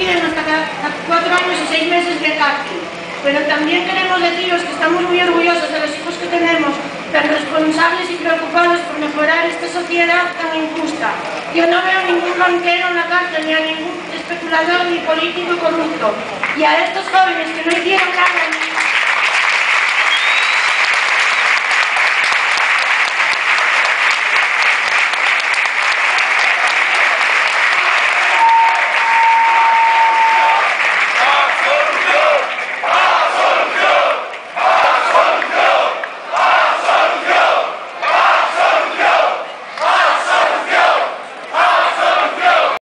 tienen hasta 4 años y 6 meses de cárcel. Pero también queremos deciros que estamos muy orgullosos de los hijos que tenemos, tan responsables y preocupados por mejorar esta sociedad tan injusta. Yo no veo a ningún banquero en la cárcel, ni a ningún especulador ni político corrupto. Y a estos jóvenes que no hicieron nada